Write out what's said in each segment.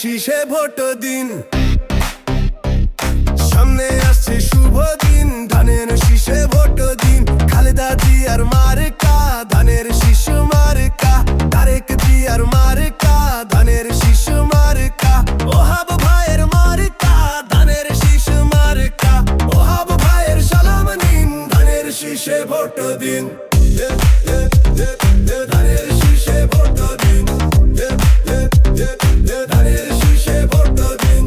শীষে ভোট দিন, সামনে আসছে শুভ দিন। ধানের শীষে ভোট দিন, খালেদা জিয়ার মার্কা ধানের শীষ মার্কা, তারেক জিয়ার মার্কা ধানের শীষ মার্কা, ওহাব ভাইয়ের মার্কা ধানের শীষ মার্কা, ওহাব ভাইয়ের সালাম নিন, ধানের শীষে ভোট দিন। ধানের শীষে ভোট দিন, ধানের শীষে ভোট দিন।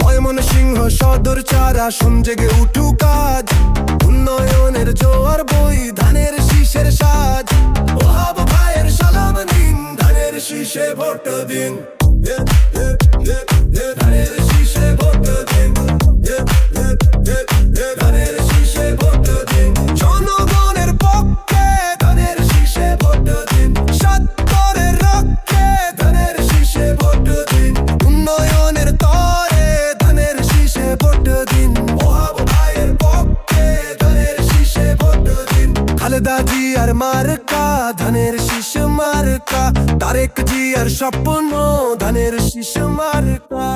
ময়মনসিংহ সদর চারা শুন জেগে উঠুক কাজ, উন্নয়নের জোয়ার বই ধানের শীষের সাজ, ওহাব ভাইয়ের সালাম নিন, ধানের শীষে ভোট দিন। ধানের শীষে ভোট দিন, ধানের শীষে ভোট দিন। জনগণের পক্ষে ধানের শীষে ভোট দিন, সত্তরের রক্ষে ধানের শীষে ভোট দিন, উন্নয়নের তরে ধানের শীষে ভোট দিন, ওহাব ভাইয়ের পক্ষে ধানের শীষে ভোট দিন। খালেদা জিয়ার মার্কা ধানের শীষ মার্কা, তারেক জিয়ার স্বপ্ন ধানের শীষ মার্কা।